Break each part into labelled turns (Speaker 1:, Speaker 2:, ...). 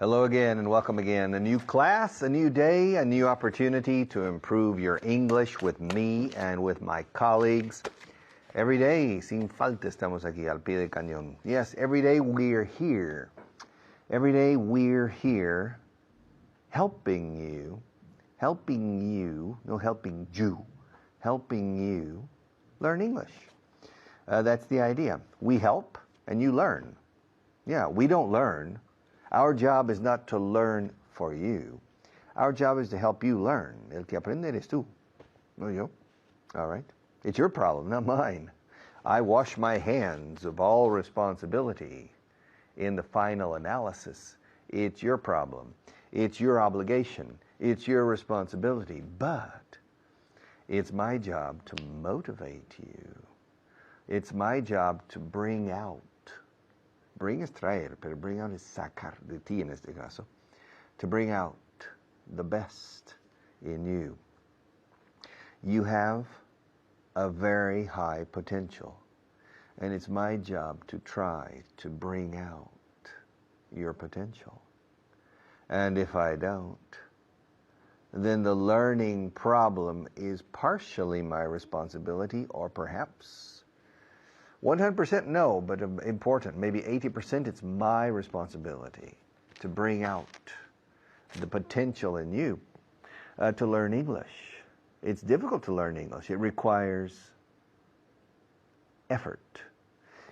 Speaker 1: Hello again and welcome again. A new class, a new day, a new opportunity to improve your English with me and with my colleagues. Every day, sin falta, estamos aquí al pie del cañón. Yes, every day we're here. Every day we're here helping you, no helping you learn English. That's the idea. We help and you learn. Yeah, we don't learn. Our job is not to learn for you. Our job is to help you learn. El que aprende eres tú, no yo. All right? It's your problem, not mine. I wash my hands of all responsibility in the final analysis. It's your problem. It's your obligation. It's your responsibility. But it's my job to motivate you. It's my job to bring out. Bring es traer, pero bring out is sacar de ti en este caso. To bring out the best in you. You have a very high potential, and it's my job to try to bring out your potential. And if I don't, then the learning problem is partially my responsibility, or perhaps 100% no, but important, maybe 80% it's my responsibility to bring out the potential in you to learn English. It's difficult to learn English. It requires effort.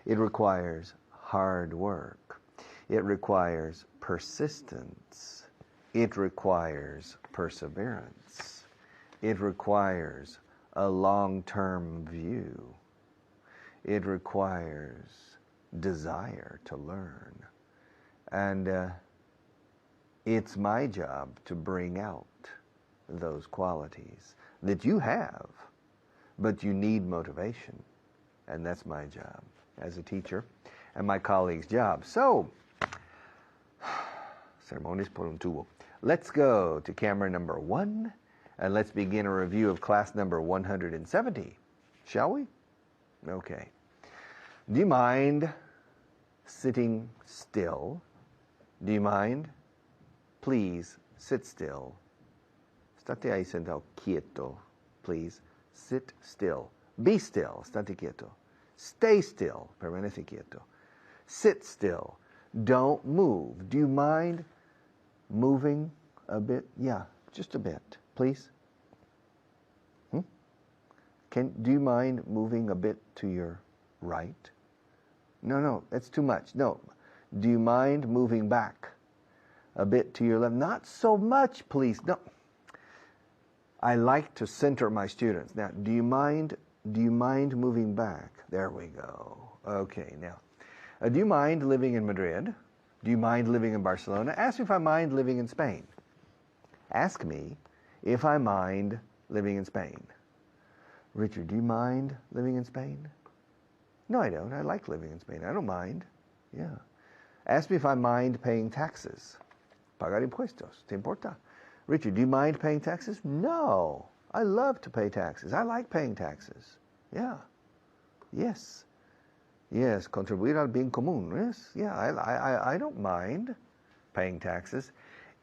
Speaker 1: It requires hard work. It requires persistence. It requires perseverance. It requires a long-term view. It requires desire to learn. And it's my job to bring out those qualities that you have, but you need motivation. And that's my job as a teacher and my colleague's job. So, sermones por un tubo. Let's go to camera number 1 and let's begin a review of class number 170. Shall we? Okay. Do you mind sitting still? Do you mind? Please sit still. State ahí sentado quieto, please. Sit still. Be still. State quieto. Stay still. Permanece quieto. Sit still. Don't move. Do you mind moving a bit? Yeah, just a bit, please. Do you mind moving a bit to your right? No, that's too much. No. Do you mind moving back a bit to your left? Not so much, please. No. I like to center my students. Now, do you mind moving back? There we go. Okay, now. Do you mind living in Madrid? Do you mind living in Barcelona? Ask me if I mind living in Spain. Ask me if I mind living in Spain. Richard, do you mind living in Spain? No, I don't. I like living in Spain. I don't mind. Yeah. Ask me if I mind paying taxes. Pagar impuestos. ¿Te importa? Richard, do you mind paying taxes? No. I love to pay taxes. I like paying taxes. Yeah. Yes. Yes. Contribuir al bien común. Yes. Yeah. I don't mind paying taxes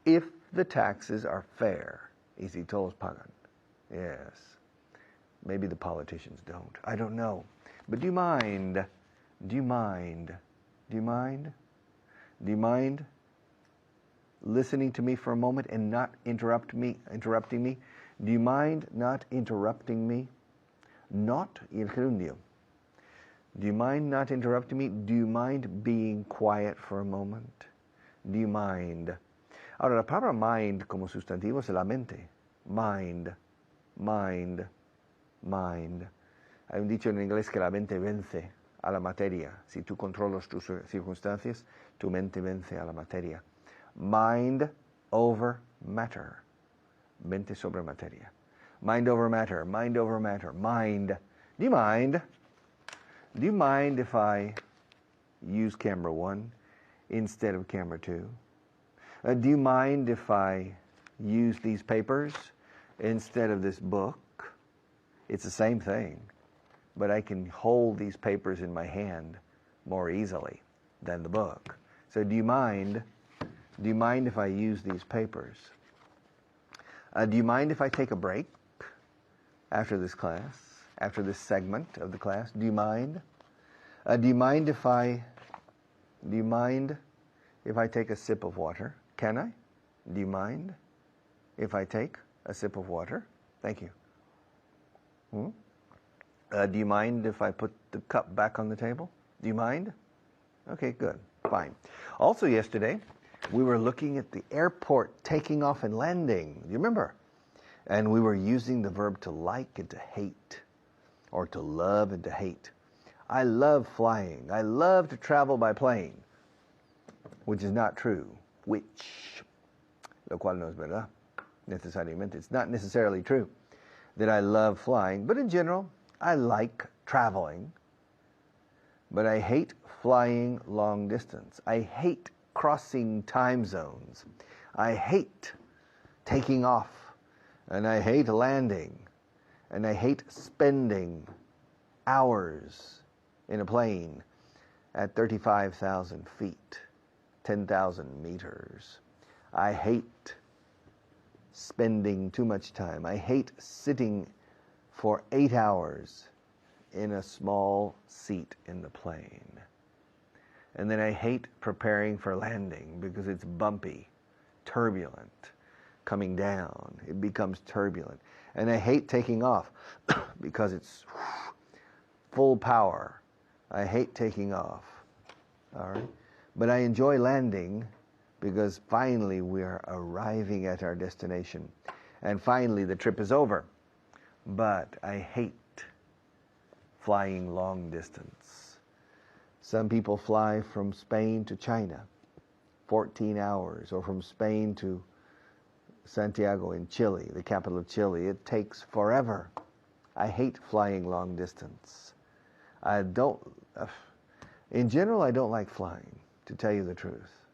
Speaker 1: if the taxes are fair. Y si todos pagan. Yes. Maybe the politicians don't. I don't know. But do you mind? Do you mind? Do you mind? Do you mind listening to me for a moment and not interrupting me? Do you mind not interrupting me? Not il gerundio. Do you mind not interrupting me? Do you mind being quiet for a moment? Do you mind? Ahora, la palabra mind como sustantivo es la mente. Mind. Mind. Mind. Hay un dicho en inglés que la mente vence a la materia. Si tú controlas tus circunstancias, tu mente vence a la materia. Mind over matter. Mente sobre materia. Mind over matter. Mind over matter. Mind. Do you mind? Do you mind if I use camera 1 instead of camera 2? Do you mind if I use these papers instead of this book? It's the same thing, but I can hold these papers in my hand more easily than the book. So do you mind Do you mind if I use these papers? Do you mind if I take a break after this class, after this segment of the class? Do you mind? Do you mind if I take a sip of water? Can I? Do you mind if I take a sip of water? Thank you. Do you mind if I put the cup back on the table? Do you mind? Okay, good. Fine. Also yesterday, we were looking at the airport taking off and landing. Do you remember? And we were using the verb to like and to hate, or to love and to hate. I love flying. I love to travel by plane, which is not true. Which, lo cual no es verdad, necesariamente. It's not necessarily true that I love flying, but in general, I like traveling. But I hate flying long distance. I hate crossing time zones. I hate taking off. And I hate landing. And I hate spending hours in a plane at 35,000 feet, 10,000 meters. I hate spending too much time. I hate sitting for 8 hours in a small seat in the plane. And then I hate preparing for landing because it's bumpy, turbulent, coming down. It becomes turbulent. And I hate taking off because it's full power. I hate taking off. All right? But I enjoy landing because finally we are arriving at our destination. And finally the trip is over. But I hate flying long distance. Some people fly from Spain to China, 14 hours, or from Spain to Santiago in Chile, the capital of Chile. It takes forever. I hate flying long distance. In general, I don't like flying, to tell you the truth.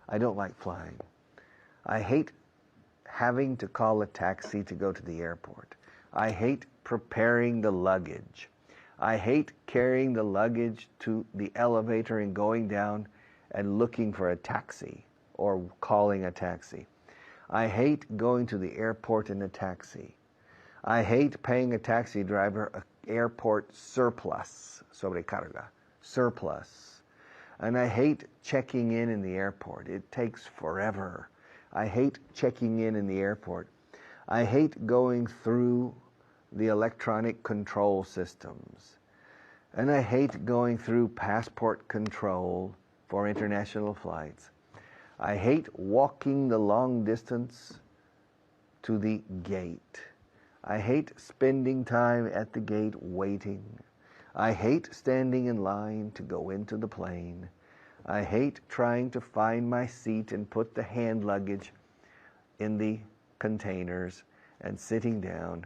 Speaker 1: I don't like flying. I hate having to call a taxi to go to the airport. I hate preparing the luggage. I hate carrying the luggage to the elevator and going down and looking for a taxi or calling a taxi. I hate going to the airport in a taxi. I hate paying a taxi driver an airport surplus, sobrecarga, surplus. And I hate checking in the airport. It takes forever. I hate checking in the airport. I hate going through the electronic control systems. And I hate going through passport control for international flights. I hate walking the long distance to the gate. I hate spending time at the gate waiting. I hate standing in line to go into the plane. I hate trying to find my seat and put the hand luggage in the containers and sitting down.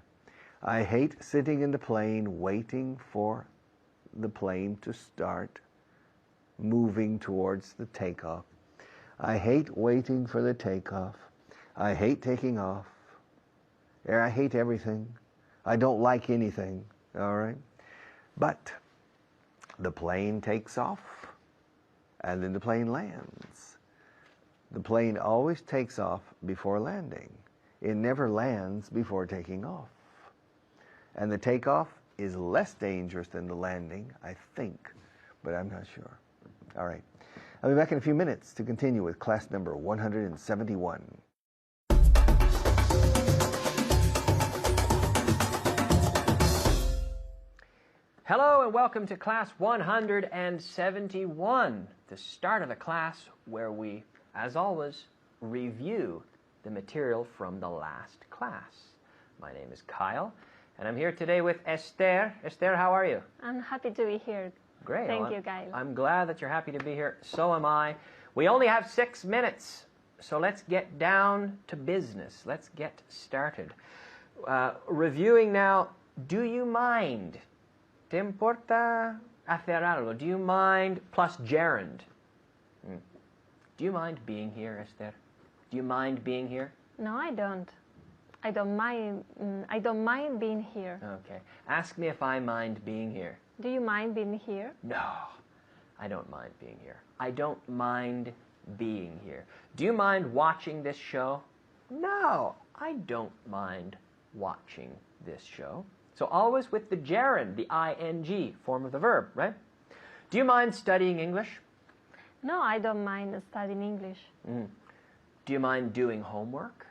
Speaker 1: I hate sitting in the plane waiting for the plane to start moving towards the takeoff. I hate waiting for the takeoff. I hate taking off. I hate everything. I don't like anything, all right? But the plane takes off, and then the plane lands. The plane always takes off before landing. It never lands before taking off. And the takeoff is less dangerous than the landing, I think, but I'm not sure. All right. I'll be back in a few minutes to continue with class number 171.
Speaker 2: Hello and welcome to class 171, the start of the class where we, as always, review the material from the last class. My name is Kyle, and I'm here today with Esther. Esther, how are you?
Speaker 3: I'm happy to be here.
Speaker 2: Great.
Speaker 3: Thank you, Kyle.
Speaker 2: I'm glad that you're happy to be here. So am I. We only have 6 minutes, so let's get down to business. Let's get started. Reviewing now, do you mind? ¿Te importa hacer algo? Do you mind plus gerund? Do you mind being here, Esther? Do you mind being here?
Speaker 3: No, I don't. I don't mind. I don't mind being here.
Speaker 2: Okay. Ask me if I mind being here.
Speaker 3: Do you mind being here?
Speaker 2: No, I don't mind being here. I don't mind being here. Do you mind watching this show? No, I don't mind watching this show. So always with the gerund, the ing form of the verb, right? Do you mind studying English?
Speaker 3: No, I don't mind studying English.
Speaker 2: Do you mind doing homework?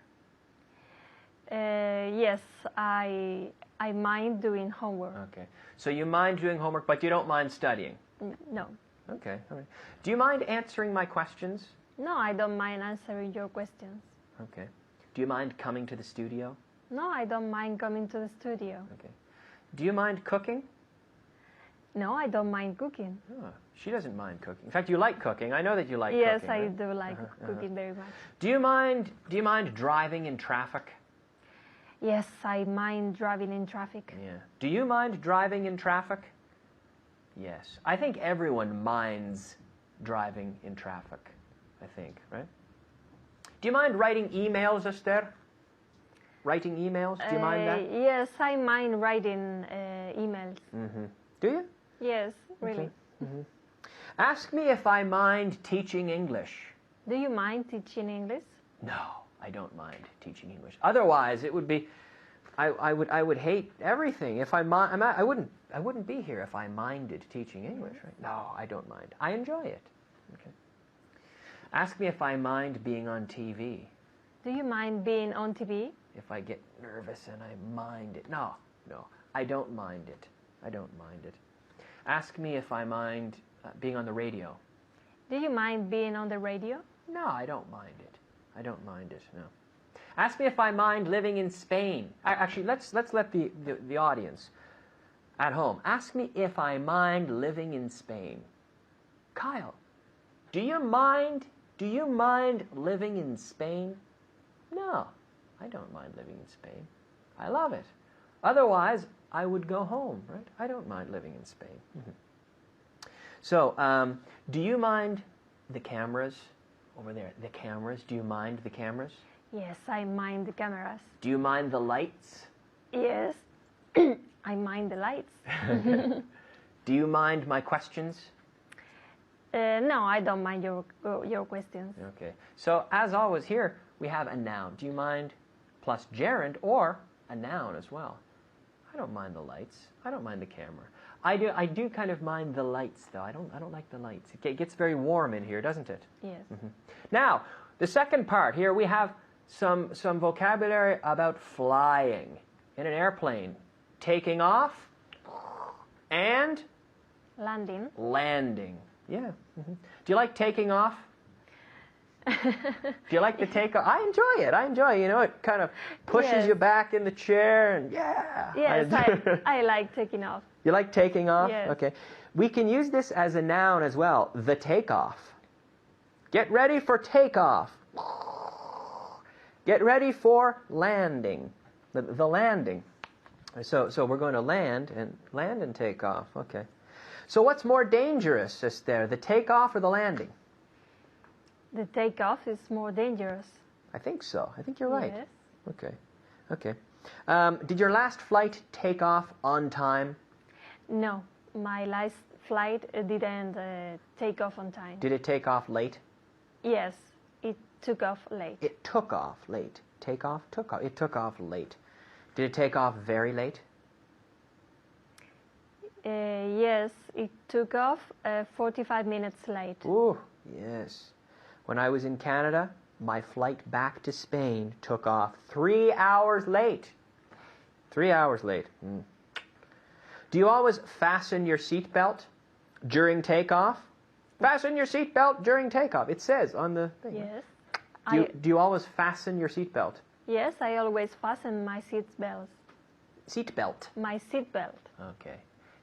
Speaker 3: Yes, I mind doing homework.
Speaker 2: Okay. So you mind doing homework, but you don't mind studying?
Speaker 3: No.
Speaker 2: Okay. All right. Do you mind answering my questions?
Speaker 3: No, I don't mind answering your questions.
Speaker 2: Okay. Do you mind coming to the studio?
Speaker 3: No, I don't mind coming to the studio.
Speaker 2: Okay. Do you mind cooking?
Speaker 3: No, I don't mind cooking.
Speaker 2: Oh, she doesn't mind cooking. In fact, you like cooking. I know that you like
Speaker 3: Yes,
Speaker 2: cooking.
Speaker 3: I
Speaker 2: Right?
Speaker 3: do like cooking very much.
Speaker 2: Do you mind driving in traffic?
Speaker 3: Yes, I mind driving in traffic.
Speaker 2: Yeah. Do you mind driving in traffic? Yes. I think everyone minds driving in traffic. I think, right? Do you mind writing emails, Esther? Writing emails? Do you mind that?
Speaker 3: Yes, I mind writing emails.
Speaker 2: Do you?
Speaker 3: Yes, really.
Speaker 2: Okay. Ask me if I mind teaching English.
Speaker 3: Do you mind teaching English?
Speaker 2: No, I don't mind teaching English. Otherwise, it would be, I would hate everything. If I wouldn't be here if I minded teaching English. Right? No, I don't mind. I enjoy it. Okay. Ask me if I mind being on TV.
Speaker 3: Do you mind being on TV?
Speaker 2: If I get nervous and I mind it. No, I don't mind it. I don't mind it. Ask me if I mind being on the radio.
Speaker 3: Do you mind being on the radio?
Speaker 2: No, I don't mind it. I don't mind it, no. Ask me if I mind living in Spain. Actually, let's let the audience at home. Ask me if I mind living in Spain. Kyle, do you mind living in Spain? No, I don't mind living in Spain. I love it. Otherwise, I would go home, right? I don't mind living in Spain. So, do you mind the cameras over there? The cameras, do you mind the cameras?
Speaker 3: Yes, I mind the cameras.
Speaker 2: Do you mind the lights?
Speaker 3: Yes, I mind the lights.
Speaker 2: Do you mind my questions?
Speaker 3: No, I don't mind your questions.
Speaker 2: Okay. So, as always here, we have a noun. Do you mind plus gerund or a noun as well? I don't mind the lights. I don't mind the camera. I do kind of mind the lights, though. I don't like the lights. It gets very warm in here, doesn't it?
Speaker 3: Yes.
Speaker 2: Now, the second part here, we have some vocabulary about flying in an airplane, taking off, and
Speaker 3: landing.
Speaker 2: Yeah. Do you like taking off? Do you like the takeoff? I enjoy it. It kind of pushes you back in the chair and yeah.
Speaker 3: Yes, I like taking off.
Speaker 2: You like taking off?
Speaker 3: Yes.
Speaker 2: Okay. We can use this as a noun as well. The takeoff. Get ready for takeoff. Get ready for landing. The landing. So we're going to land and take off. Okay. So what's more dangerous, Esther, the takeoff or the landing?
Speaker 3: The takeoff is more dangerous.
Speaker 2: I think so. I think you're right.
Speaker 3: Yes.
Speaker 2: Okay. Did your last flight take off on time?
Speaker 3: No, my last flight didn't take off on time.
Speaker 2: Did it take off late?
Speaker 3: Yes, it took off late.
Speaker 2: It took off late. Take off, took off. It took off late. Did it take off very late?
Speaker 3: Yes, it took off 45 minutes late.
Speaker 2: Ooh, yes. When I was in Canada, my flight back to Spain took off 3 hours late. 3 hours late. Do you always fasten your seatbelt during takeoff? Fasten your seatbelt during takeoff. It says on the thing.
Speaker 3: Yes.
Speaker 2: Do you always fasten your seatbelt?
Speaker 3: Yes, I always fasten my seatbelt.
Speaker 2: Seatbelt.
Speaker 3: My seatbelt.
Speaker 2: Okay.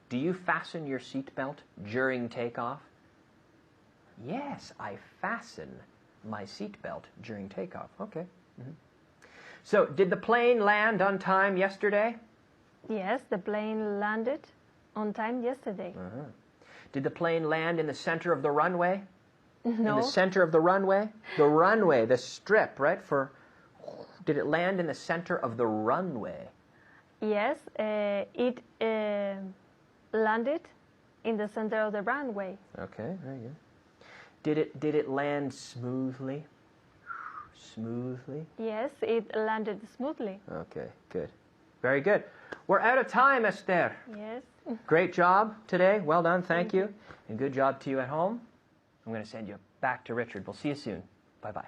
Speaker 2: Do you fasten your seatbelt during takeoff? Yes, I fasten my seatbelt during takeoff. Okay. So, did the plane land on time yesterday?
Speaker 3: Yes, the plane landed on time yesterday.
Speaker 2: Did the plane land in the center of the runway?
Speaker 3: No.
Speaker 2: In the center of the runway? The runway, the strip, right? Did it land in the center of the runway?
Speaker 3: Yes, it landed in the center of the runway.
Speaker 2: Okay, very good. Did it land smoothly? Smoothly?
Speaker 3: Yes, it landed smoothly.
Speaker 2: Okay, good. Very good. We're out of time, Esther.
Speaker 3: Yes.
Speaker 2: Great job today. Well done. Thank you. And good job to you at home. I'm going to send you back to Richard. We'll see you soon. Bye-bye.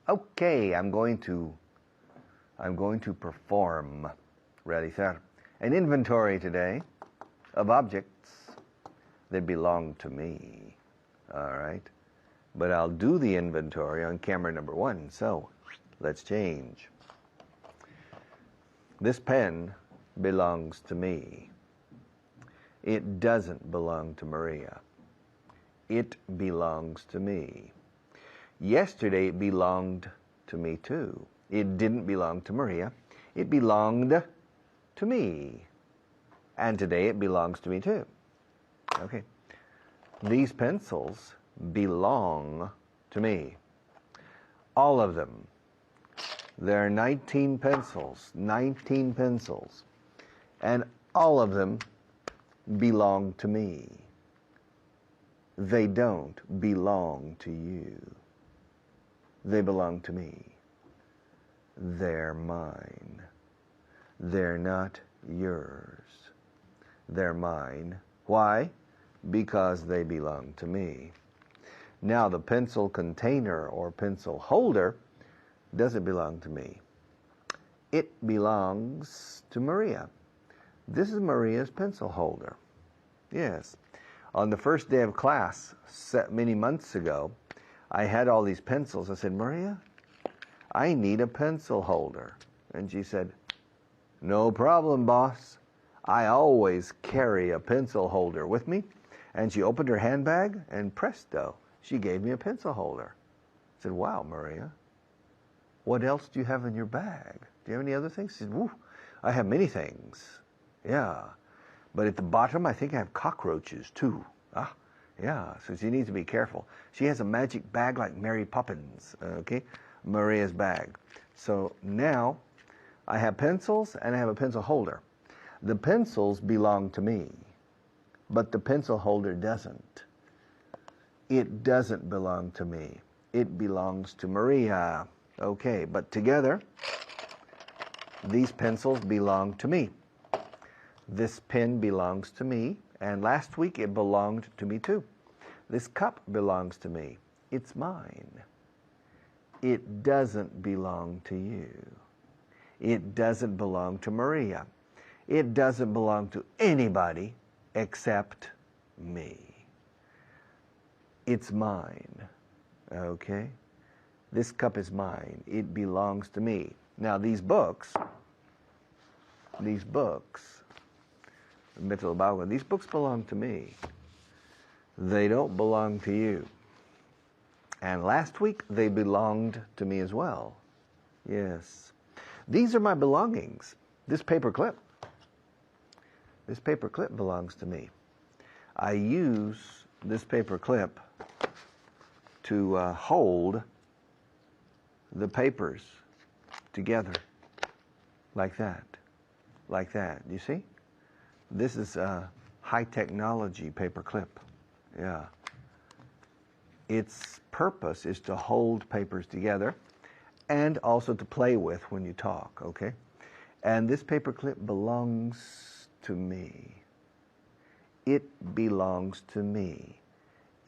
Speaker 1: Okay, I'm going to perform, realizar, an inventory today of objects that belong to me. All right? But I'll do the inventory on camera number 1. So, let's change. This pen belongs to me. It doesn't belong to Maria. It belongs to me. Yesterday it belonged to me too. It didn't belong to Maria. It belonged to me. And today it belongs to me too. Okay. These pencils belong to me. All of them. There are 19 pencils. 19 pencils. And all of them belong to me. They don't belong to you. They belong to me. They're mine. They're not yours. They're mine. Why? Because they belong to me. Now, the pencil container or pencil holder doesn't belong to me. It belongs to Maria. This is Maria's pencil holder. Yes. On the first day of class, many months ago, I had all these pencils. I said, Maria, I need a pencil holder. And she said, no problem, boss. I always carry a pencil holder with me. And she opened her handbag, and presto, she gave me a pencil holder. I said, wow, Maria, what else do you have in your bag? Do you have any other things? She said, woo, I have many things. Yeah. But at the bottom, I think I have cockroaches, too. Ah, yeah, so she needs to be careful. She has a magic bag like Mary Poppins, okay? Maria's bag. So now, I have pencils, and I have a pencil holder. The pencils belong to me, but the pencil holder doesn't. It doesn't belong to me. It belongs to Maria. Okay, but together, these pencils belong to me. This pen belongs to me, and last week it belonged to me too. This cup belongs to me. It's mine. It doesn't belong to you. It doesn't belong to Maria. It doesn't belong to anybody except me. It's mine. Okay? This cup is mine. It belongs to me. Now these books, these books belong to me. They don't belong to you. And last week they belonged to me as well. Yes. These are my belongings. This paper clip. This paper clip belongs to me. I use this paper clip to hold the papers together like that. Like that. You see? This is a high technology paper clip. Yeah. Its purpose is to hold papers together and also to play with when you talk, okay? And this paper clip belongs to me. It belongs to me.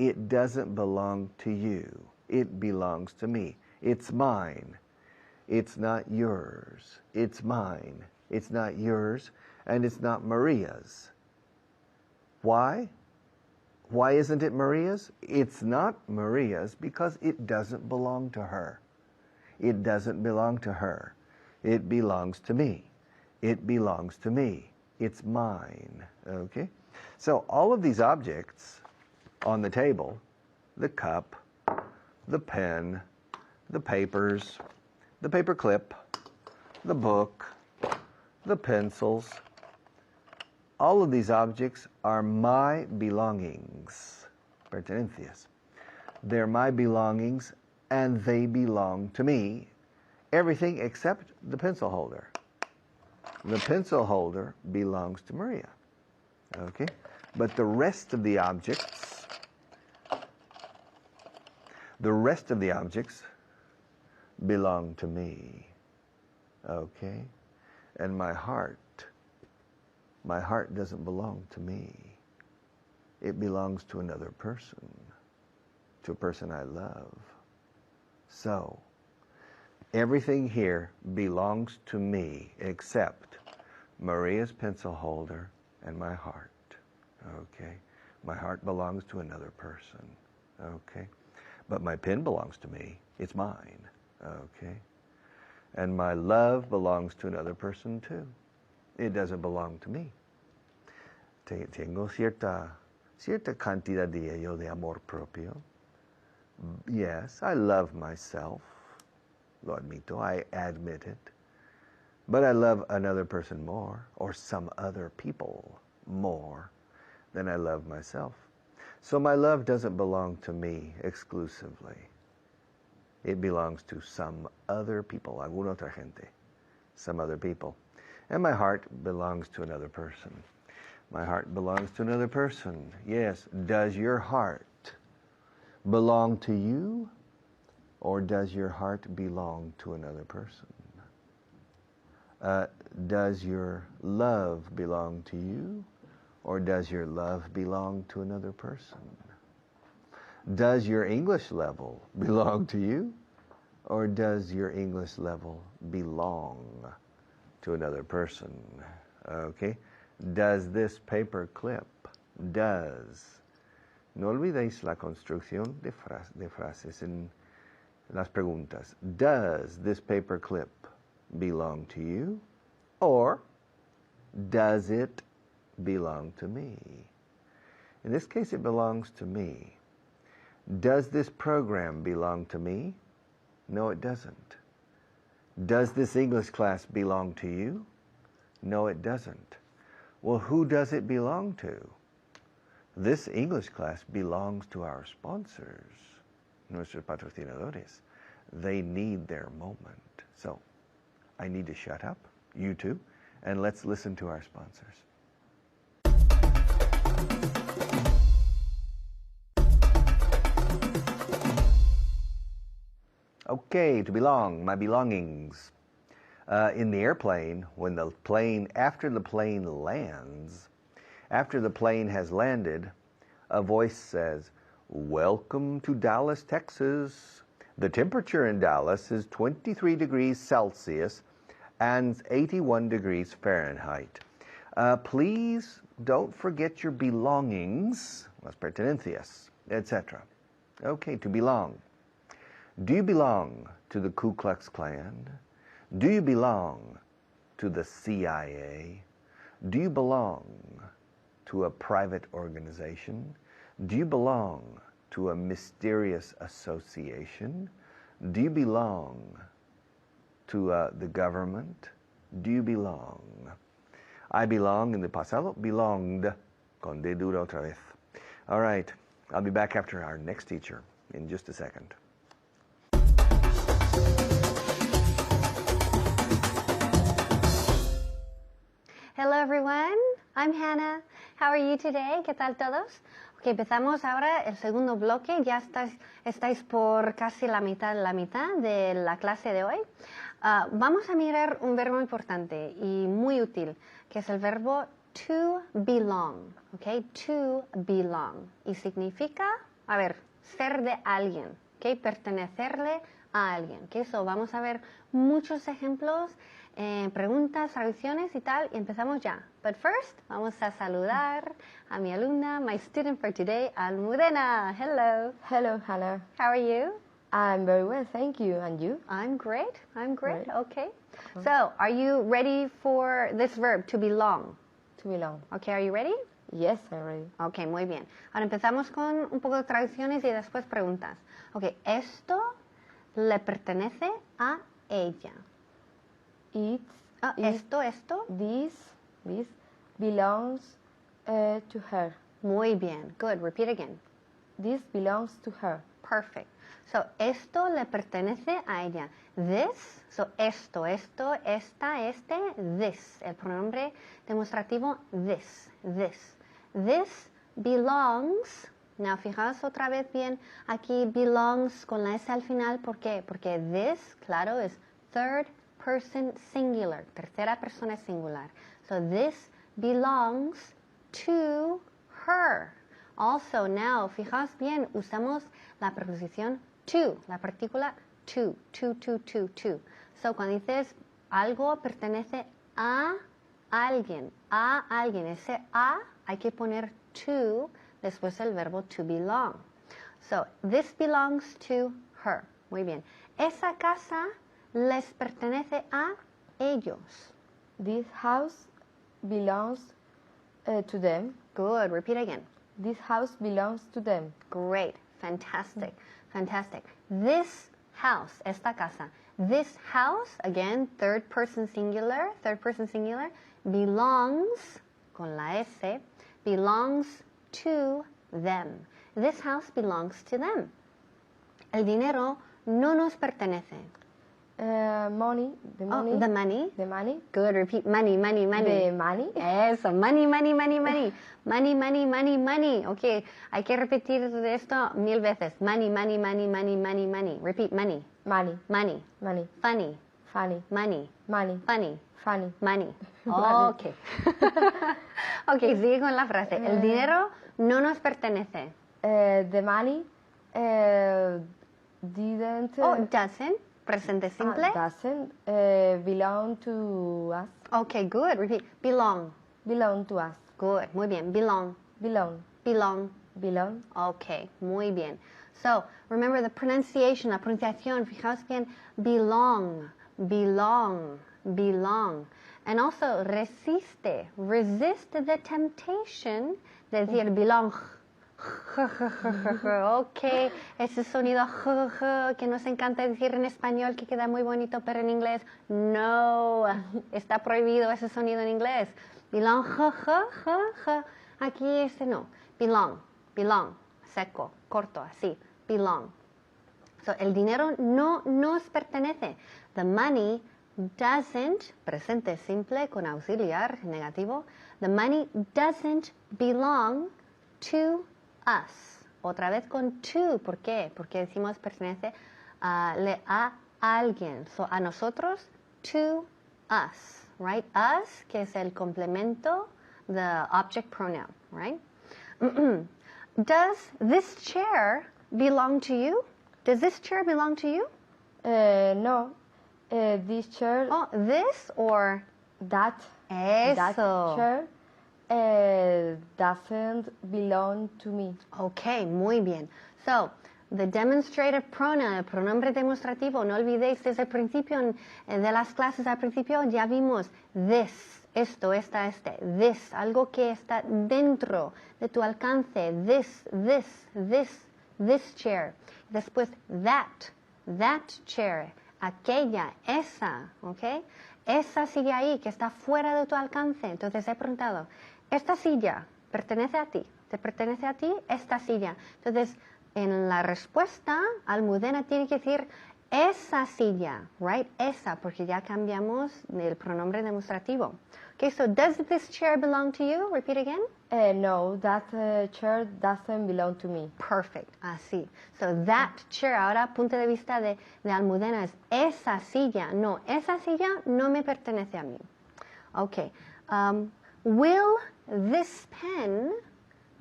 Speaker 1: It doesn't belong to you. It belongs to me. It's mine. It's not yours. It's mine. It's not yours, and it's not Maria's. Why? Why isn't it Maria's? It's not Maria's because it doesn't belong to her. It doesn't belong to her. It belongs to me. It belongs to me. It's mine. Okay? So all of these objects on the table, the cup, the pen, the papers, the paper clip, the book, the pencils, all of these objects are my belongings. Pertenencias. They're my belongings and they belong to me. Everything except the pencil holder. The pencil holder belongs to Maria. Okay? But the rest of the objects belong to me. Okay? And my heart doesn't belong to me. It belongs to another person, to a person I love. So, everything here belongs to me except Maria's pencil holder and my heart. Okay? My heart belongs to another person. Okay? But my pen belongs to me. It's mine. Okay? And my love belongs to another person too. It doesn't belong to me. Tengo cierta cantidad de amor propio. Yes, I love myself. Lo admito, I admit it. But I love another person more, or some other people more than I love myself. So my love doesn't belong to me exclusively. It belongs to some other people, alguna otra gente, some other people. And my heart belongs to another person. My heart belongs to another person. Yes, does your heart belong to you, or does your heart belong to another person? Does your love belong to you, or does your love belong to another person? Does your English level belong to you, or does your English level belong to another person? Okay? Does this paper clip, no olvidéis la construcción de frases en las preguntas. Does this paper clip belong to you, or does it belong to me? In this case, it belongs to me. Does this program belong to me? No, it doesn't. Does this English class belong to you? No, it doesn't. Well, who does it belong to? This English class belongs to our sponsors, nuestros patrocinadores. They need their moment. So, I need to shut up, you too, and let's listen to our sponsors. Okay, to belong, my belongings. In the airplane, after the plane lands, after the plane has landed, a voice says, "Welcome to Dallas, Texas. The temperature in Dallas is 23 degrees Celsius and 81 degrees Fahrenheit. Please don't forget your belongings, las pertenencias, etc." Okay, to belong. Do you belong to the Ku Klux Klan? Do you belong to the CIA? Do you belong to a private organization? Do you belong to a mysterious association? Do you belong to the government? Do you belong? I belong in the pasado, belonged, con de dura otra vez. All right, I'll be back after our next teacher in just a second.
Speaker 4: Hello everyone, I'm Hannah. How are you today? ¿Qué tal todos? Ok, empezamos ahora el segundo bloque. Ya estáis por casi la mitad de la clase de hoy. Vamos a mirar un verbo importante y muy útil, que es el verbo to belong. Ok, to belong. Y significa, ser de alguien. Ok, pertenecerle a alguien. Ok, so vamos a ver muchos ejemplos, preguntas, traducciones y tal, y empezamos ya. But first, vamos a saludar a mi alumna, my student for today, Almudena. Hello.
Speaker 5: Hello, Hannah.
Speaker 4: How are you?
Speaker 5: I'm very well, thank you. And you?
Speaker 4: I'm great.
Speaker 5: Great.
Speaker 4: Okay. So, are you ready for this verb, to belong?
Speaker 5: To belong.
Speaker 4: Okay, are you ready?
Speaker 5: Yes, I'm ready.
Speaker 4: Okay, muy bien. Ahora empezamos con un poco de traducciones y después preguntas. Okay, esto le pertenece a ella. Esto.
Speaker 5: This belongs to her.
Speaker 4: Muy bien. Good. Repeat again.
Speaker 5: This belongs to her.
Speaker 4: Perfect. So, esto le pertenece a ella. This, so esto, esta, este, this. El pronombre demostrativo this. This belongs. Now, fijaos otra vez bien, aquí belongs con la S al final. ¿Por qué? Porque this, claro, es third person singular. Tercera persona singular. So, this belongs to her. Also, now, fijaos bien, usamos la preposición to, la partícula to. So, cuando dices algo pertenece a alguien, ese a hay que poner to después del verbo to belong. So, this belongs to her. Muy bien. Esa casa les pertenece a ellos.
Speaker 5: This house belongs to them.
Speaker 4: Good. Repeat again.
Speaker 5: This house belongs to them.
Speaker 4: Great. Fantastic. This house, esta casa. This house, again, third person singular, belongs, con la S, belongs to them. This house belongs to them. El dinero no nos pertenece.
Speaker 5: Money, the money.
Speaker 4: Oh, the money.
Speaker 5: The money.
Speaker 4: Good, repeat, money.
Speaker 5: The money.
Speaker 4: Eso, money. Money. Ok, hay que repetir esto 1000 veces. Money. Repeat, money.
Speaker 5: Money.
Speaker 4: Funny. Money.
Speaker 5: Funny.
Speaker 4: Ok. Ok, sigue con la frase. El dinero no nos pertenece.
Speaker 5: The money didn't.
Speaker 4: Doesn't. Presente simple.
Speaker 5: Doesn't belong to us.
Speaker 4: Ok, good. Repeat. Belong.
Speaker 5: Belong to us.
Speaker 4: Good. Muy bien. Belong.
Speaker 5: Belong.
Speaker 4: Ok, muy bien. So, remember the pronunciation, la pronunciación. Fijaos bien. Belong. And also, resist the temptation de decir belong. Ok, ese sonido que nos encanta decir en español, que queda muy bonito, pero en inglés, no, está prohibido ese sonido en inglés. Belong, aquí ese no. Belong, seco, corto, así, belong. So, el dinero no nos pertenece. The money doesn't, presente simple con auxiliar negativo, the money doesn't belong to us. Otra vez con to, ¿por qué? Porque decimos pertenece a alguien. So, a nosotros, to us, right? Us, que es el complemento, the object pronoun, right? Does this chair belong to you? Does this chair belong to you?
Speaker 5: No. This chair.
Speaker 4: Oh, this or
Speaker 5: That.
Speaker 4: eso.
Speaker 5: That chair doesn't belong to me.
Speaker 4: Ok, muy bien. So, the demonstrative pronoun, el pronombre demostrativo, no olvidéis desde el principio de las clases al principio ya vimos this, esto, esta, este, this, algo que está dentro de tu alcance, this chair. Después that chair, aquella, esa, ok. Esa sigue ahí, que está fuera de tu alcance. Entonces he preguntado, ¿esta silla pertenece a ti? ¿Te pertenece a ti esta silla? Entonces, en la respuesta, Almudena tiene que decir esa silla, right? Esa, porque ya cambiamos el pronombre demostrativo. Okay, so does this chair belong to you? Repeat again.
Speaker 5: No, that chair doesn't belong to me.
Speaker 4: Perfect, así. So that chair, ahora punto de vista de Almudena es esa silla. No, esa silla no me pertenece a mí. Okay. Will this pen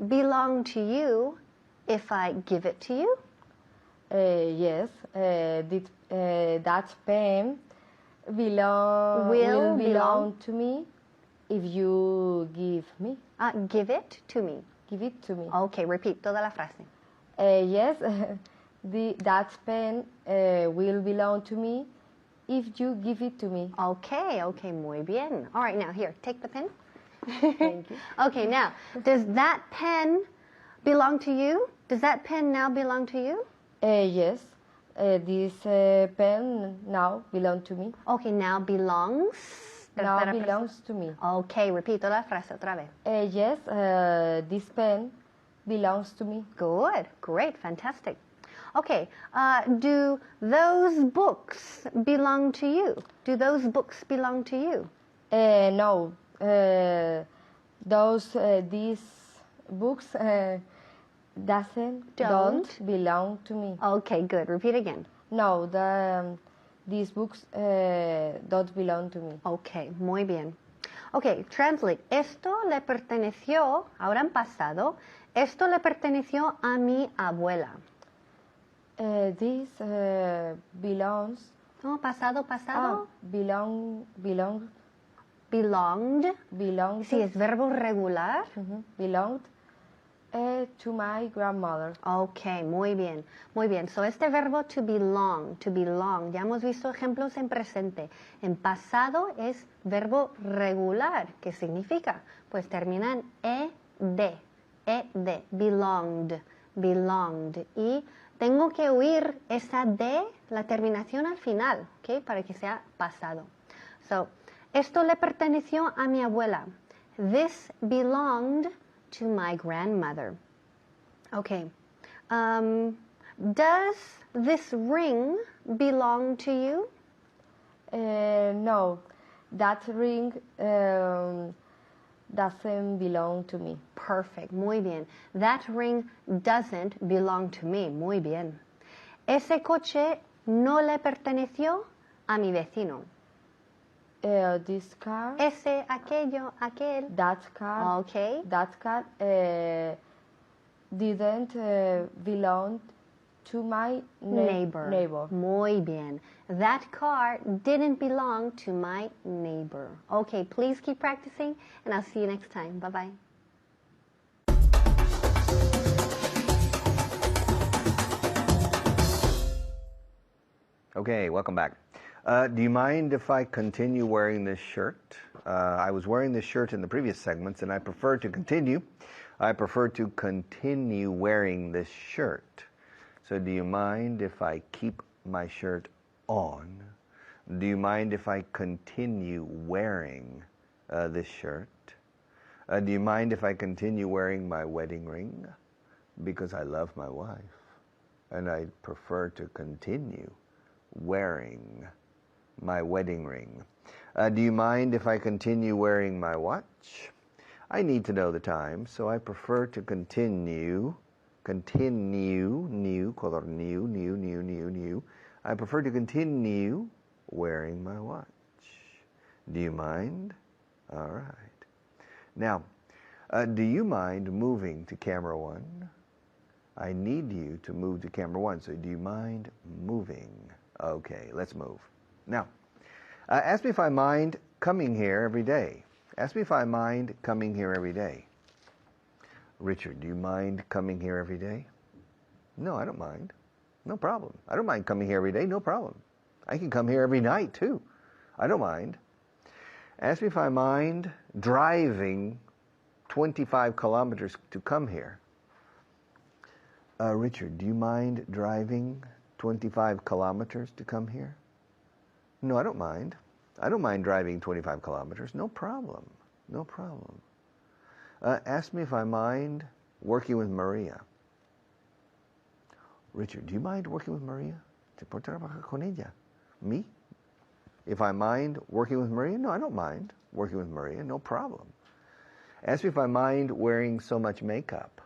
Speaker 4: belong to you if I give it to you?
Speaker 5: Yes, that pen will belong to me if you give me.
Speaker 4: Give it to me.
Speaker 5: Give it to me.
Speaker 4: Okay, repeat toda la frase.
Speaker 5: Yes, that pen will belong to me if you give it to me.
Speaker 4: Okay, muy bien. All right, now here, take the pen.
Speaker 5: Thank you.
Speaker 4: Okay, now, does that pen belong to you? Does that pen now belong to you?
Speaker 5: Yes, this pen now belongs to me.
Speaker 4: Okay, now belongs.
Speaker 5: Now belongs to me.
Speaker 4: Okay, repeat toda la frase otra vez.
Speaker 5: Yes, this pen belongs to me.
Speaker 4: Good, great, fantastic. Okay, do those books belong to you? Do those books belong to you?
Speaker 5: No, these books don't belong to me.
Speaker 4: Okay, good. Repeat again.
Speaker 5: No, these books don't belong to me.
Speaker 4: Okay, muy bien. Okay, translate. Esto le perteneció, ahora en pasado, esto le perteneció a mi abuela.
Speaker 5: This belongs.
Speaker 4: No, pasado.
Speaker 5: Belonged.
Speaker 4: Sí, es verbo regular.
Speaker 5: Belonged to my grandmother.
Speaker 4: Ok, muy bien, muy bien. So, este verbo to belong, ya hemos visto ejemplos en presente. En pasado es verbo regular. ¿Qué significa? Pues termina en ed, belonged. Y tengo que oír esa D, la terminación al final, ¿ok? Para que sea pasado. So, esto le perteneció a mi abuela. This belonged to my grandmother. Okay. Does this ring belong to you?
Speaker 5: No, that ring doesn't belong to me.
Speaker 4: Perfect, muy bien. That ring doesn't belong to me. Muy bien. Ese coche no le perteneció a mi vecino.
Speaker 5: This car.
Speaker 4: Ese, aquello, aquel.
Speaker 5: That car.
Speaker 4: Okay.
Speaker 5: That car didn't belong to my neighbor.
Speaker 4: Muy bien. That car didn't belong to my neighbor. Okay, please keep practicing, and I'll see you next time. Bye-bye.
Speaker 1: Okay, welcome back. Do you mind if I continue wearing this shirt? I was wearing this shirt in the previous segments, and I prefer to continue. I prefer to continue wearing this shirt. So do you mind if I keep my shirt on? Do you mind if I continue wearing this shirt? Do you mind if I continue wearing my wedding ring? Because I love my wife, and I prefer to continue wearing my wedding ring. Do you mind if I continue wearing my watch? I need to know the time, so I prefer to continue. New. I prefer to continue wearing my watch. Do you mind? All right. Now, do you mind moving to camera 1? I need you to move to camera 1, so do you mind moving? Okay, let's move. Now, ask me if I mind coming here every day. Ask me if I mind coming here every day. Richard, do you mind coming here every day? No, I don't mind. No problem. I don't mind coming here every day. No problem. I can come here every night, too. I don't mind. Ask me if I mind driving 25 kilometers to come here. Richard, do you mind driving 25 kilometers to come here? No, I don't mind. I don't mind driving 25 kilometers. No problem. No problem. Ask me if I mind working with Maria. Richard, do you mind working with Maria? ¿Te puedo trabajar con ella? Me? If I mind working with Maria? No, I don't mind working with Maria. No problem. Ask me if I mind wearing so much makeup.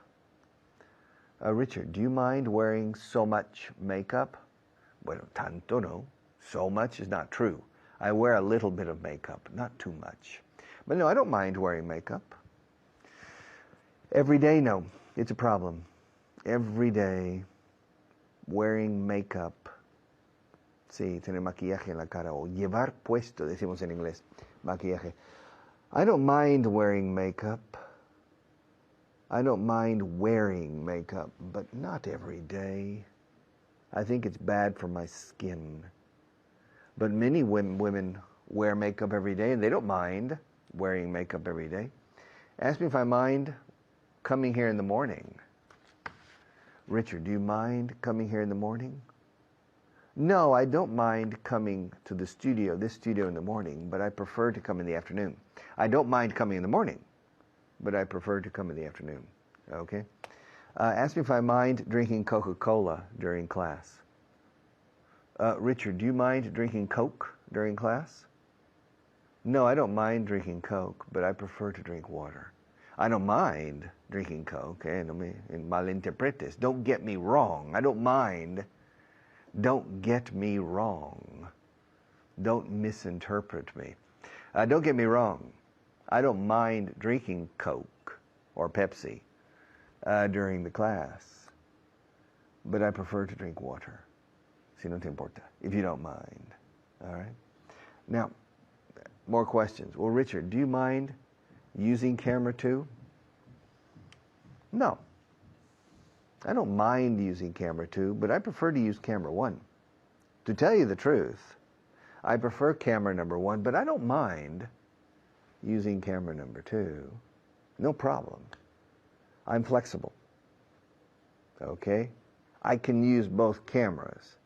Speaker 1: Richard, do you mind wearing so much makeup? Bueno, tanto no. So much is not true. I wear a little bit of makeup, not too much. But no, I don't mind wearing makeup. Every day, no. It's a problem. Every day, wearing makeup. Sí, tener maquillaje en la cara. O llevar puesto, decimos en inglés. Maquillaje. I don't mind wearing makeup. I don't mind wearing makeup, but not every day. I think it's bad for my skin. But many women wear makeup every day, and they don't mind wearing makeup every day. Ask me if I mind coming here in the morning. Richard, do you mind coming here in the morning? No, I don't mind coming to this studio in the morning, but I prefer to come in the afternoon. I don't mind coming in the morning, but I prefer to come in the afternoon. Okay? Ask me if I mind drinking Coca-Cola during class. Richard, do you mind drinking Coke during class? No, I don't mind drinking Coke, but I prefer to drink water. I don't mind drinking Coke, no me malinterpretes. Don't get me wrong. I don't mind. Don't get me wrong. Don't misinterpret me. Don't get me wrong. I don't mind drinking Coke or Pepsi during the class, but I prefer to drink water. Si no te importa, if you don't mind. All right? Now, more questions. Well, Richard, do you mind using camera 2? No. I don't mind using camera 2, but I prefer to use camera 1. To tell you the truth, I prefer camera number 1, but I don't mind using camera number 2. No problem. I'm flexible. Okay? I can use both cameras.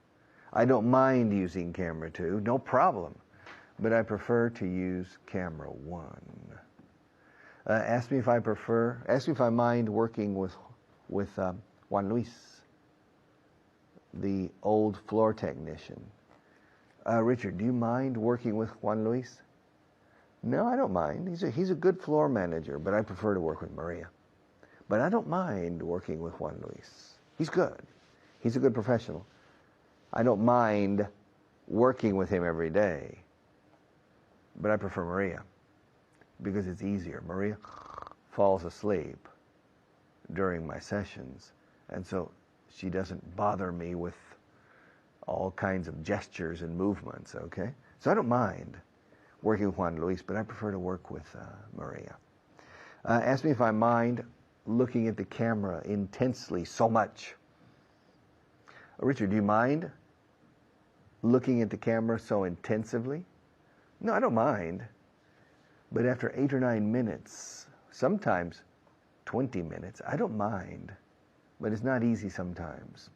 Speaker 1: I don't mind using camera 2, no problem. But I prefer to use camera 1. Ask me if I mind working with Juan Luis, the old floor technician. Richard, do you mind working with Juan Luis? No, I don't mind. He's a good floor manager, but I prefer to work with Maria. But I don't mind working with Juan Luis. He's good. He's a good professional. I don't mind working with him every day. But I prefer Maria because it's easier. Maria falls asleep during my sessions, and so she doesn't bother me with all kinds of gestures and movements, okay? So I don't mind working with Juan Luis, but I prefer to work with Maria. Ask me if I mind looking at the camera intensely so much. Richard, do you mind looking at the camera so intensively? No, I don't mind. But after 8 or 9 minutes, sometimes 20 minutes, I don't mind. But it's not easy sometimes.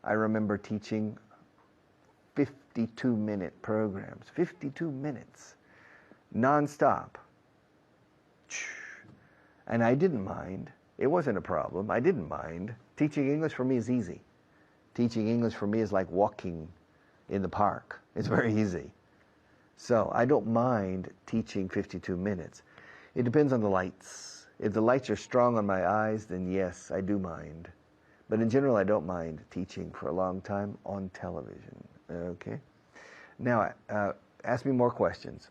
Speaker 1: I remember teaching 52-minute programs, 52 minutes, non-stop. And I didn't mind. It wasn't a problem. I didn't mind. Teaching English for me is easy. Teaching English for me is like walking in the park. It's very easy. So I don't mind teaching 52 minutes. It depends on the lights. If the lights are strong on my eyes, then yes, I do mind. But in general, I don't mind teaching for a long time on television. Okay? Now, ask me more questions.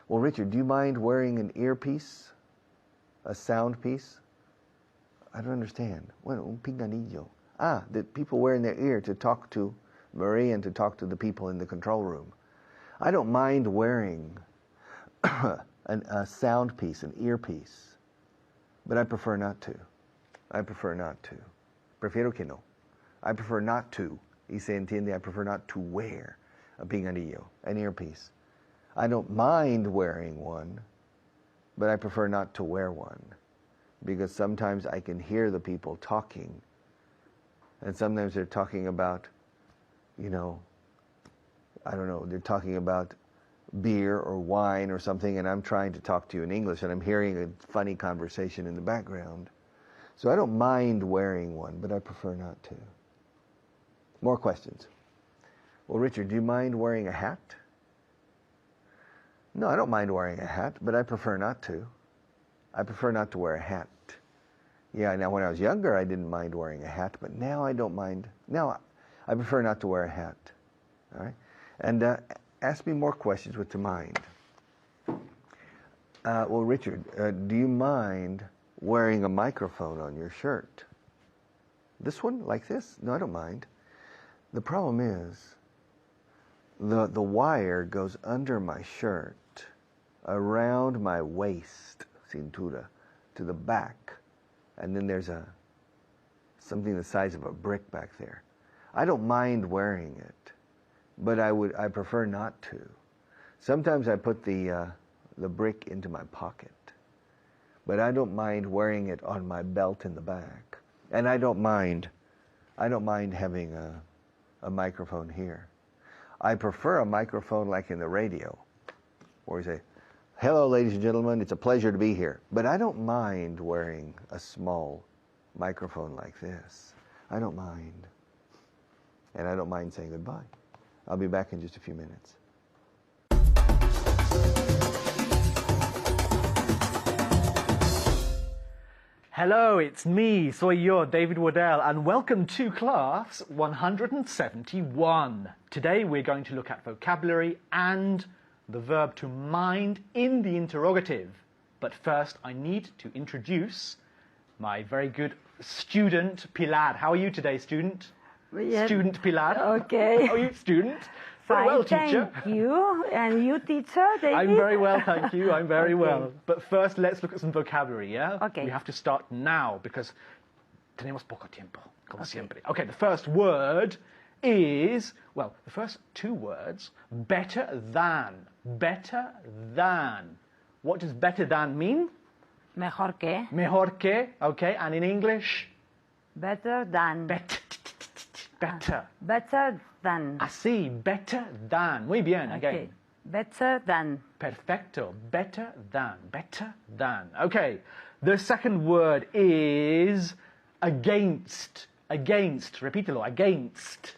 Speaker 1: Well, Richard, do you mind wearing an earpiece? A sound piece? I don't understand. Bueno, un pinganillo. That people wear in their ear to talk to Marie and to talk to the people in the control room. I don't mind wearing a sound piece, an earpiece, but I prefer not to. I prefer not to. Prefiero que no. I prefer not to. Y se entiende, I prefer not to wear a pinganillo, an earpiece. I don't mind wearing one, but I prefer not to wear one because sometimes I can hear the people talking, and sometimes they're talking about, I don't know, they're talking about beer or wine or something, and I'm trying to talk to you in English, and I'm hearing a funny conversation in the background. So I don't mind wearing one, but I prefer not to. More questions. Well, Richard, do you mind wearing a hat? No, I don't mind wearing a hat, but I prefer not to. I prefer not to wear a hat. Yeah, now when I was younger, I didn't mind wearing a hat, but now I don't mind. Now I prefer not to wear a hat. All right? And ask me more questions with the mind. Well, Richard, do you mind wearing a microphone on your shirt? This one, like this? No, I don't mind. The problem is the wire goes under my shirt, around my waist, cintura, to the back, and then there's something the size of a brick back there. I don't mind wearing it, but I prefer not to. Sometimes I put the brick into my pocket, but I don't mind wearing it on my belt in the back, and I don't mind having a microphone here. I prefer a microphone like in the radio, where you say, Hello, ladies and gentlemen. It's a pleasure to be here. But I don't mind wearing a small microphone like this. I don't mind. And I don't mind saying goodbye. I'll be back in just a few minutes.
Speaker 6: Hello, it's me, soy yo, David Waddell, and welcome to class 171. Today we're going to look at vocabulary and the verb to mind in the interrogative. But first I need to introduce my very good student, Pilar. How are you today, student?
Speaker 7: Yes.
Speaker 6: Student Pilar.
Speaker 7: Okay.
Speaker 6: How are you, student? Very
Speaker 7: Fine,
Speaker 6: well, teacher.
Speaker 7: thank you. And you, teacher, David?
Speaker 6: I'm very well, thank you. I'm very
Speaker 7: Okay.
Speaker 6: well. But first, let's look at some vocabulary, yeah?
Speaker 7: Okay.
Speaker 6: We have to start now because tenemos poco tiempo, como siempre. Okay, the first word is, well, the first two words, better than. Better than. What does better than mean?
Speaker 7: Mejor que.
Speaker 6: Mejor que, okay, and in English?
Speaker 7: Better than.
Speaker 6: Better. Better.
Speaker 7: Better than.
Speaker 6: Así, better than. Muy bien, again.
Speaker 7: Okay. Better than.
Speaker 6: Perfecto. Better than. Better than. Okay. The second word is against. Against. Repítelo. Against.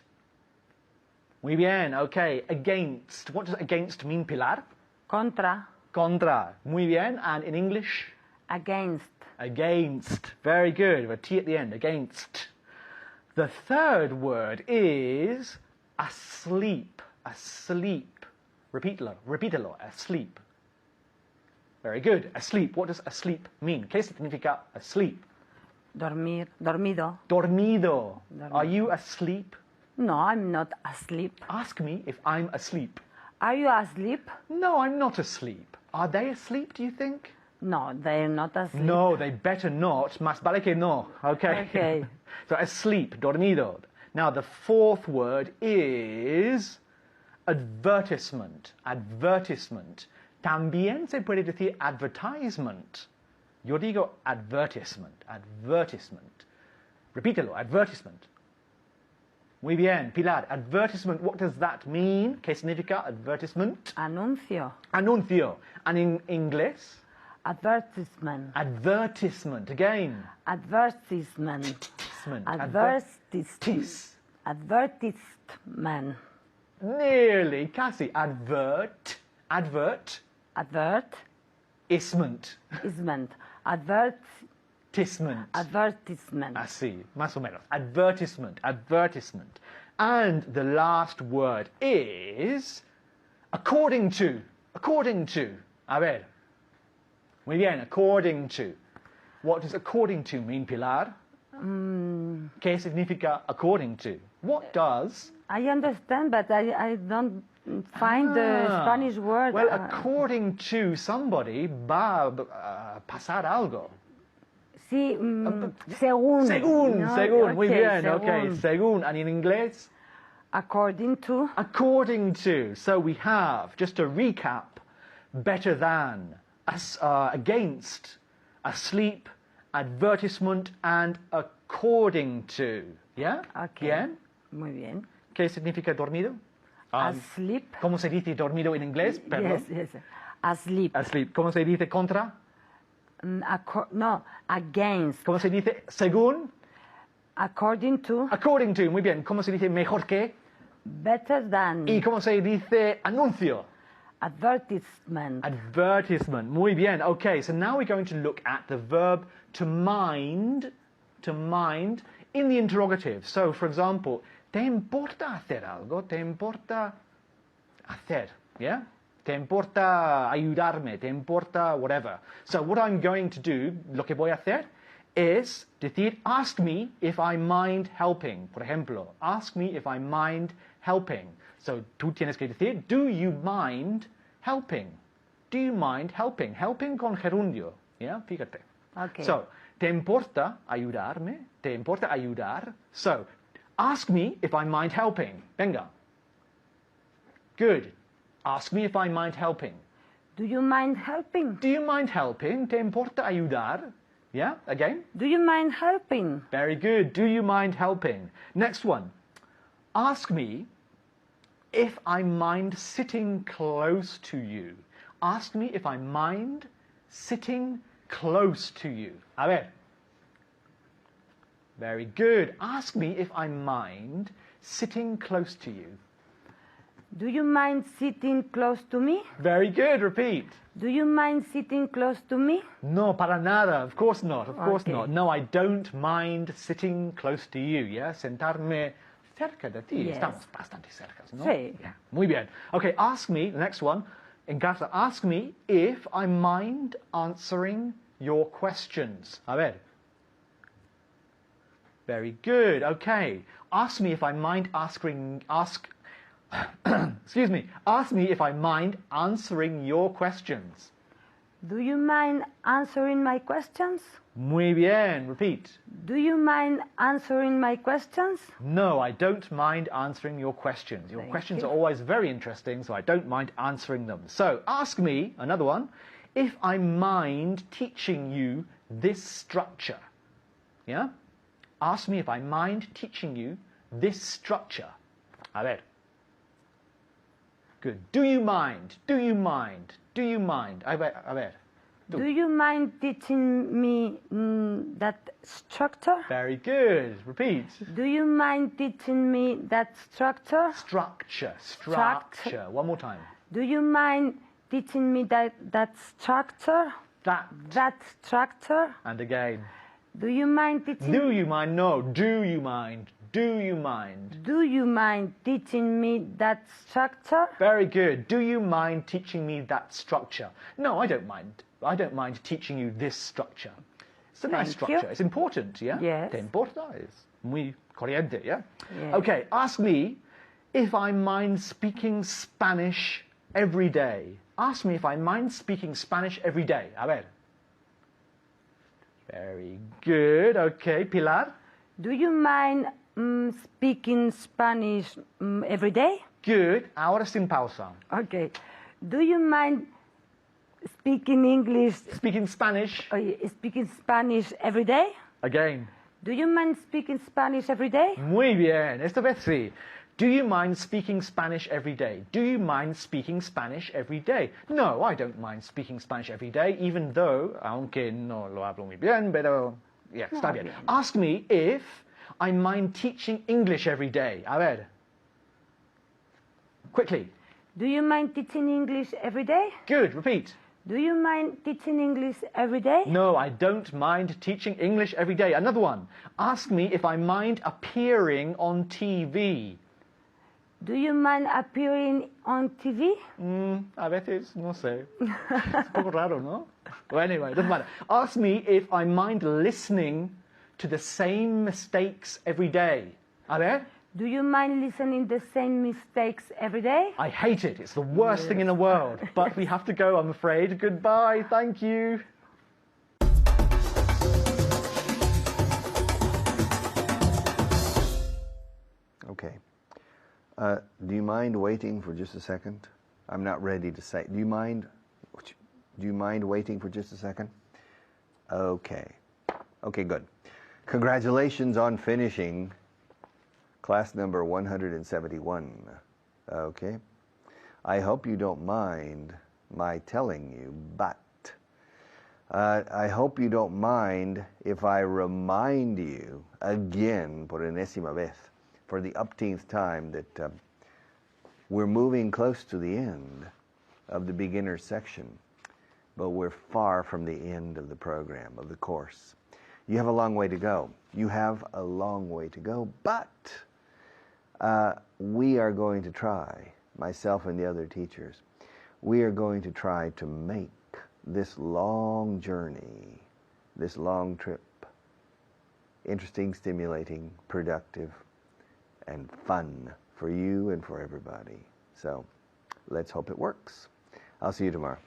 Speaker 6: Muy bien. Okay. Against. What does against mean, Pilar?
Speaker 7: Contra.
Speaker 6: Contra. Muy bien. And in English?
Speaker 7: Against.
Speaker 6: Against. Very good. With a T at the end. Against. The third word is asleep. Asleep. Repítelo. Repítelo. Asleep. Very good. Asleep. What does asleep mean? ¿Qué significa asleep?
Speaker 7: Dormir. Dormido.
Speaker 6: Dormido.
Speaker 7: Dormido.
Speaker 6: Are you asleep?
Speaker 7: No, I'm not asleep.
Speaker 6: Ask me if I'm asleep.
Speaker 7: Are you asleep?
Speaker 6: No, I'm not asleep. Are they asleep, do you think?
Speaker 7: No, they're not asleep.
Speaker 6: No, they better not. Más vale que no. Okay.
Speaker 7: Okay.
Speaker 6: So asleep, dormido. Now the fourth word is advertisement. Advertisement. También se puede decir advertisement. Yo digo advertisement. Advertisement. Repítelo. Advertisement. Muy bien, Pilar. Advertisement. What does that mean? ¿Qué significa advertisement?
Speaker 7: Anuncio.
Speaker 6: Anuncio. And in English?
Speaker 7: Advertisement.
Speaker 6: Advertisement. Again.
Speaker 7: Advertisement.
Speaker 6: Tis.
Speaker 7: Advertisement.
Speaker 6: Nearly. Casi. Advert.
Speaker 7: Advertisement.
Speaker 6: Isment. Tisment.
Speaker 7: Advertisement.
Speaker 6: Así. Más o menos. Advertisement. Advertisement. And the last word is according to. According to. A ver. Muy bien. According to. What does according to mean, Pilar? ¿Qué significa according to? What does?
Speaker 7: I understand, but I don't find the Spanish word.
Speaker 6: Well, according to somebody va a pasar algo.
Speaker 7: Sí, según.
Speaker 6: Según,
Speaker 7: ¿no?
Speaker 6: según. Muy
Speaker 7: Okay,
Speaker 6: bien,
Speaker 7: según.
Speaker 6: okay. Según. And in English?
Speaker 7: According to.
Speaker 6: According to. So we have, just to recap, better than, against, asleep, advertisement, and according to. Yeah?
Speaker 7: Okay.
Speaker 6: Bien?
Speaker 7: Muy bien.
Speaker 6: ¿Qué significa dormido?
Speaker 7: Asleep.
Speaker 6: ¿Cómo se dice dormido en inglés? Perdón.
Speaker 7: Yes. Asleep.
Speaker 6: Asleep. ¿Cómo se dice contra?
Speaker 7: No, against.
Speaker 6: ¿Cómo se dice según?
Speaker 7: According to.
Speaker 6: According to. Muy bien. ¿Cómo se dice mejor que?
Speaker 7: Better than.
Speaker 6: ¿Y cómo se dice anuncio?
Speaker 7: Advertisement.
Speaker 6: Advertisement. Muy bien. Okay, so now we're going to look at the verb to mind in the interrogative. So, for example, ¿te importa hacer algo? ¿Te importa hacer? Yeah? ¿Te importa ayudarme? ¿Te importa whatever? So what I'm going to do, lo que voy a hacer, es decir, ask me if I mind helping. Por ejemplo, ask me if I mind helping. So tú tienes que decir, do you mind helping? Do you mind helping? Helping con gerundio. Yeah? Fíjate.
Speaker 7: Okay.
Speaker 6: So, ¿te importa ayudarme? ¿Te importa ayudar? So, ask me if I mind helping. Venga. Good. Ask me if I mind helping.
Speaker 7: Do you mind helping?
Speaker 6: Do you mind helping? ¿Te importa ayudar? Yeah? Again?
Speaker 7: Do you mind helping?
Speaker 6: Very good. Do you mind helping? Next one. Ask me if I mind sitting close to you. Ask me if I mind sitting close to you. A ver. Very good. Ask me if I mind sitting close to you.
Speaker 7: Do you mind sitting close to me?
Speaker 6: Very good. Repeat.
Speaker 7: Do you mind sitting close to me?
Speaker 6: No, para nada. Of course not. Of course
Speaker 7: Okay.
Speaker 6: not. No, I don't mind sitting close to you. Yeah, sentarme cerca de ti.
Speaker 7: Yes.
Speaker 6: Estamos bastante cerca, ¿no?
Speaker 7: Sí.
Speaker 6: Yeah. Muy bien. Okay, ask me, the next one. En casa, ask me if I mind answering your questions. A ver. Very good. Okay. Ask me if I mind excuse me. Ask me if I mind answering your questions.
Speaker 7: Do you mind answering my questions?
Speaker 6: Muy bien. Repeat.
Speaker 7: Do you mind answering my questions?
Speaker 6: No, I don't mind answering your questions. Your
Speaker 7: Thank
Speaker 6: questions
Speaker 7: you.
Speaker 6: are always very interesting, so I don't mind answering them. So, ask me, another one, if I mind teaching you this structure. Yeah? Ask me if I mind teaching you this structure. A ver. Good. Do you mind? Do you mind? Do you mind? A ver.
Speaker 7: Do you mind teaching me that structure?
Speaker 6: Very good. Repeat.
Speaker 7: Do you mind teaching me that structure?
Speaker 6: Structure.
Speaker 7: Structure.
Speaker 6: Structure. One more time.
Speaker 7: Do you mind teaching me that structure? That structure?
Speaker 6: And again.
Speaker 7: Do you mind teaching?
Speaker 6: Do you mind? No. Do you mind? Do you mind?
Speaker 7: Do you mind teaching me that structure?
Speaker 6: Very good. Do you mind teaching me that structure? No, I don't mind. I don't mind teaching you this structure. It's a nice
Speaker 7: Thank
Speaker 6: structure.
Speaker 7: you.
Speaker 6: It's important, yeah?
Speaker 7: Yes.
Speaker 6: Te importa. Es muy corriente, yeah?
Speaker 7: Yes.
Speaker 6: Okay, ask me if I mind speaking Spanish every day. Ask me if I mind speaking Spanish every day. A ver. Very good. Okay, Pilar.
Speaker 7: Do you mind speaking Spanish every day?
Speaker 6: Good. Ahora sin pausa.
Speaker 7: Okay. Do you mind speaking English?
Speaker 6: Speaking Spanish.
Speaker 7: Speaking Spanish every day?
Speaker 6: Again.
Speaker 7: Do you mind speaking Spanish every day?
Speaker 6: Muy bien. Esta vez sí. Do you mind speaking Spanish every day? Do you mind speaking Spanish every day? No, I don't mind speaking Spanish every day, even though, aunque no lo hablo muy bien, pero, yeah, está bien. Ask me if I mind teaching English every day. A ver. Quickly.
Speaker 7: Do you mind teaching English every day?
Speaker 6: Good. Repeat.
Speaker 7: Do you mind teaching English every day?
Speaker 6: No, I don't mind teaching English every day. Another one. Ask me if I mind appearing on TV.
Speaker 7: Do you mind appearing on TV?
Speaker 6: A veces, no sé. Es un poco raro, ¿no? Well, anyway, doesn't matter. Ask me if I mind listening to the same mistakes every day. A ver?
Speaker 7: Do you mind listening the same mistakes every day?
Speaker 6: I hate it. It's the worst thing in the world. But we have to go, I'm afraid. Goodbye. Thank you.
Speaker 1: Okay. Do you mind waiting for just a second? I'm not ready to say. Do you mind waiting for just a second? Okay. Okay, good. Congratulations on finishing class number 171. Okay. I hope you don't mind my telling you, but I hope you don't mind if I remind you again, por enésima vez, for the upteenth time, that we're moving close to the end of the beginner section, but we're far from the end of the program, of the course. You have a long way to go. You have a long way to go, but we are going to try, myself and the other teachers, we are going to try to make this long journey, this long trip, interesting, stimulating, productive, and fun for you and for everybody. So let's hope it works. I'll see you tomorrow.